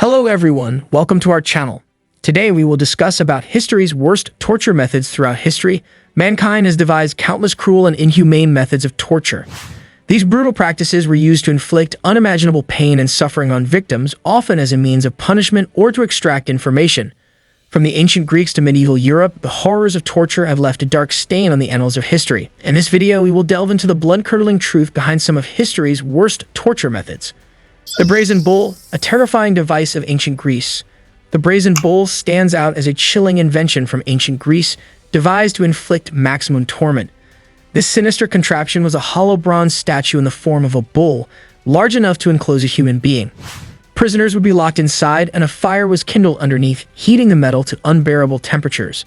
Hello everyone, welcome to our channel. Today we will discuss about history's worst torture methods throughout history. Mankind has devised countless cruel and inhumane methods of torture. These brutal practices were used to inflict unimaginable pain and suffering on victims, often as a means of punishment or to extract information. From the ancient Greeks to medieval Europe, the horrors of torture have left a dark stain on the annals of history. In this video, we will delve into the blood-curdling truth behind some of history's worst torture methods. The Brazen Bull, a terrifying device of ancient Greece. The Brazen Bull stands out as a chilling invention from ancient Greece, devised to inflict maximum torment. This sinister contraption was a hollow bronze statue in the form of a bull, large enough to enclose a human being. Prisoners would be locked inside, and a fire was kindled underneath, heating the metal to unbearable temperatures.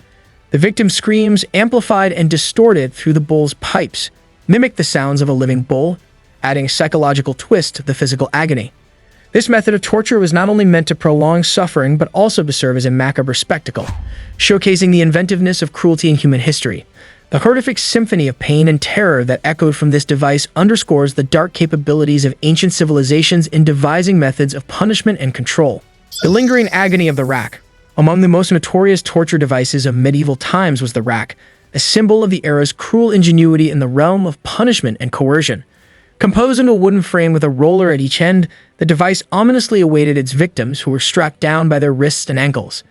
The victim's screams, amplified and distorted through the bull's pipes, mimicked the sounds of a living bull, adding a psychological twist to the physical agony. This method of torture was not only meant to prolong suffering, but also to serve as a macabre spectacle, showcasing the inventiveness of cruelty in human history. The horrific symphony of pain and terror that echoed from this device underscores the dark capabilities of ancient civilizations in devising methods of punishment and control. The lingering agony of the rack. Among the most notorious torture devices of medieval times was the rack, a symbol of the era's cruel ingenuity in the realm of punishment and coercion. Composed into a wooden frame with a roller at each end, the device ominously awaited its victims, who were strapped down by their wrists and ankles.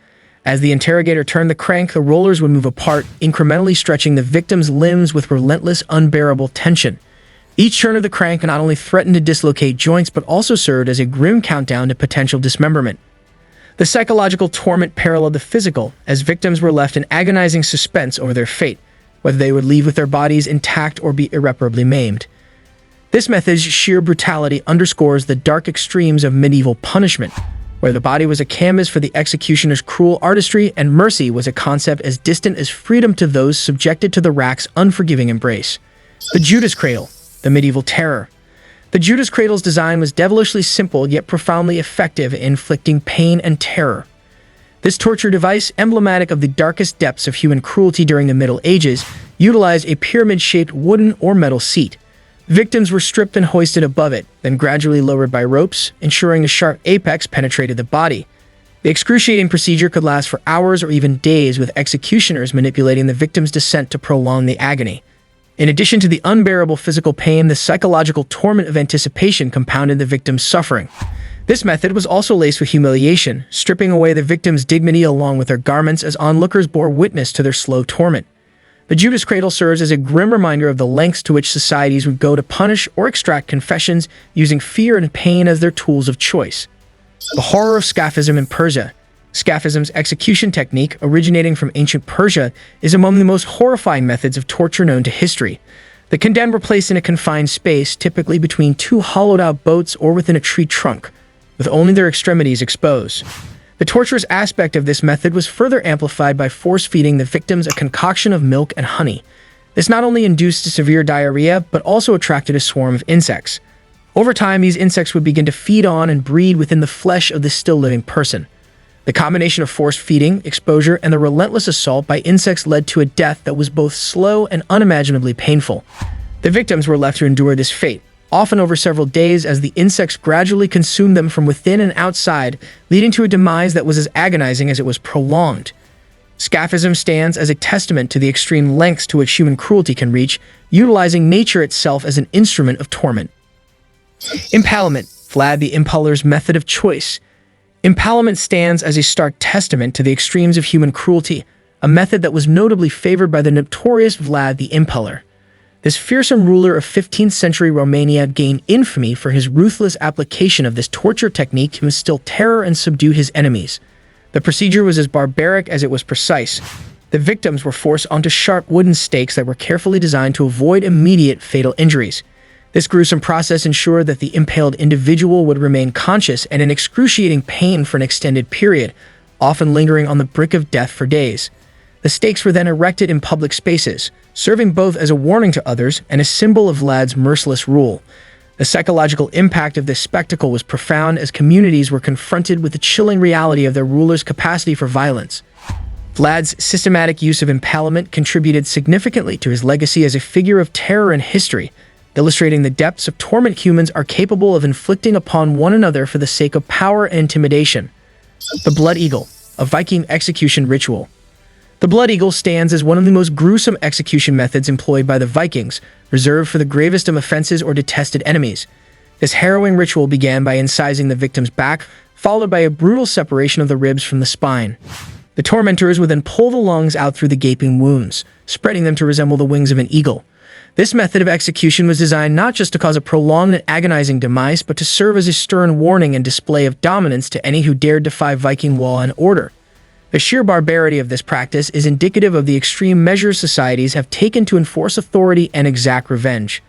As the interrogator turned the crank, the rollers would move apart, incrementally stretching the victim's limbs with relentless, unbearable tension. Each turn of the crank not only threatened to dislocate joints, but also served as a grim countdown to potential dismemberment. The psychological torment paralleled the physical, as victims were left in agonizing suspense over their fate, whether they would leave with their bodies intact or be irreparably maimed. This method's sheer brutality underscores the dark extremes of medieval punishment, where the body was a canvas for the executioner's cruel artistry and mercy was a concept as distant as freedom to those subjected to the rack's unforgiving embrace. The Judas Cradle, the medieval terror. The Judas Cradle's design was devilishly simple yet profoundly effective in inflicting pain and terror. This torture device, emblematic of the darkest depths of human cruelty during the Middle Ages, utilized a pyramid-shaped wooden or metal seat. Victims were stripped and hoisted above it, then gradually lowered by ropes, ensuring the sharp apex penetrated the body. The excruciating procedure could last for hours or even days, with executioners manipulating the victim's descent to prolong the agony. In addition to the unbearable physical pain, the psychological torment of anticipation compounded the victim's suffering. This method was also laced with humiliation, stripping away the victim's dignity along with their garments as onlookers bore witness to their slow torment. The Judas Cradle serves as a grim reminder of the lengths to which societies would go to punish or extract confessions, using fear and pain as their tools of choice. The horror of Scaphism in Persia. Scaphism's execution technique, originating from ancient Persia, is among the most horrifying methods of torture known to history. The condemned were placed in a confined space, typically between two hollowed-out boats or within a tree trunk, with only their extremities exposed. The torturous aspect of this method was further amplified by force-feeding the victims a concoction of milk and honey. This not only induced severe diarrhea, but also attracted a swarm of insects. Over time, these insects would begin to feed on and breed within the flesh of the still-living person. The combination of forced feeding, exposure, and the relentless assault by insects led to a death that was both slow and unimaginably painful. The victims were left to endure this fate, often over several days, as the insects gradually consumed them from within and outside, leading to a demise that was as agonizing as it was prolonged. Scaphism stands as a testament to the extreme lengths to which human cruelty can reach, utilizing nature itself as an instrument of torment. Impalement, Vlad the Impaler's method of choice. Impalement stands as a stark testament to the extremes of human cruelty, a method that was notably favored by the notorious Vlad the Impaler. This fearsome ruler of 15th century Romania gained infamy for his ruthless application of this torture technique to instill terror and subdue his enemies. The procedure was as barbaric as it was precise. The victims were forced onto sharp wooden stakes that were carefully designed to avoid immediate fatal injuries. This gruesome process ensured that the impaled individual would remain conscious and in excruciating pain for an extended period, often lingering on the brink of death for days. The stakes were then erected in public spaces, serving both as a warning to others and a symbol of Vlad's merciless rule. The psychological impact of this spectacle was profound, as communities were confronted with the chilling reality of their ruler's capacity for violence. Vlad's systematic use of impalement contributed significantly to his legacy as a figure of terror in history, illustrating the depths of torment humans are capable of inflicting upon one another for the sake of power and intimidation. The Blood Eagle, a Viking execution ritual. The Blood Eagle stands as one of the most gruesome execution methods employed by the Vikings, reserved for the gravest of offenses or detested enemies. This harrowing ritual began by incising the victim's back, followed by a brutal separation of the ribs from the spine. The tormentors would then pull the lungs out through the gaping wounds, spreading them to resemble the wings of an eagle. This method of execution was designed not just to cause a prolonged and agonizing demise, but to serve as a stern warning and display of dominance to any who dared defy Viking law and order. The sheer barbarity of this practice is indicative of the extreme measures societies have taken to enforce authority and exact revenge.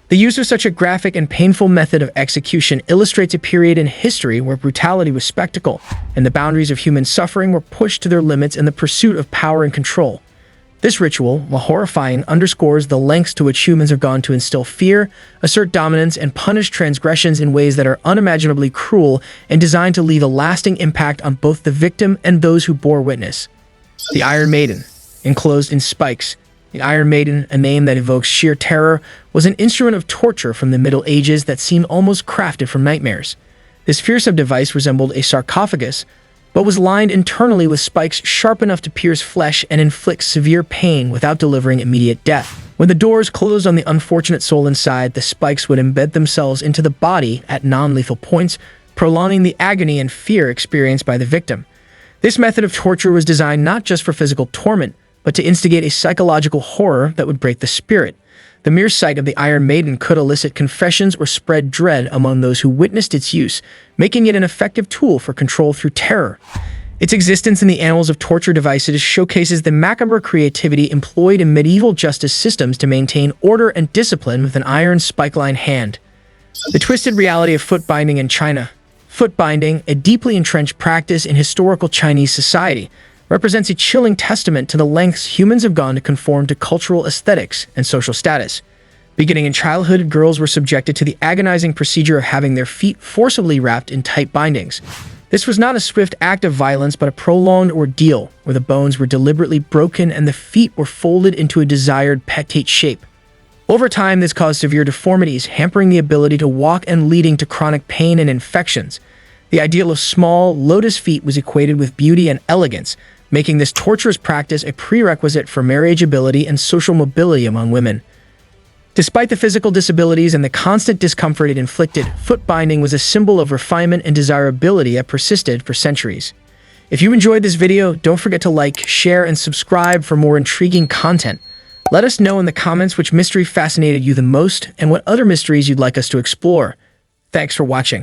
The use of such a graphic and painful method of execution illustrates a period in history where brutality was spectacle, and the boundaries of human suffering were pushed to their limits in the pursuit of power and control. This ritual, while horrifying, underscores the lengths to which humans have gone to instill fear, assert dominance, and punish transgressions in ways that are unimaginably cruel and designed to leave a lasting impact on both the victim and those who bore witness. The Iron Maiden, enclosed in spikes. The Iron Maiden, a name that evokes sheer terror, was an instrument of torture from the Middle Ages that seemed almost crafted from nightmares. This fearsome device resembled a sarcophagus, but was lined internally with spikes sharp enough to pierce flesh and inflict severe pain without delivering immediate death. When the doors closed on the unfortunate soul inside, the spikes would embed themselves into the body at non-lethal points, prolonging the agony and fear experienced by the victim. This method of torture was designed not just for physical torment, but to instigate a psychological horror that would break the spirit. The mere sight of the Iron Maiden could elicit confessions or spread dread among those who witnessed its use, making it an effective tool for control through terror. Its existence in the annals of torture devices showcases the macabre creativity employed in medieval justice systems to maintain order and discipline with an iron spike-lined hand. The twisted reality of foot binding in China. Foot binding, a deeply entrenched practice in historical Chinese society, represents a chilling testament to the lengths humans have gone to conform to cultural aesthetics and social status. Beginning in childhood, girls were subjected to the agonizing procedure of having their feet forcibly wrapped in tight bindings. This was not a swift act of violence, but a prolonged ordeal, where the bones were deliberately broken and the feet were folded into a desired pectate shape. Over time, this caused severe deformities, hampering the ability to walk and leading to chronic pain and infections. The ideal of small, lotus feet was equated with beauty and elegance, making this torturous practice a prerequisite for marriageability and social mobility among women. Despite the physical disabilities and the constant discomfort it inflicted, foot binding was a symbol of refinement and desirability that persisted for centuries. If you enjoyed this video, don't forget to like, share, and subscribe for more intriguing content. Let us know in the comments which mystery fascinated you the most and what other mysteries you'd like us to explore. Thanks for watching.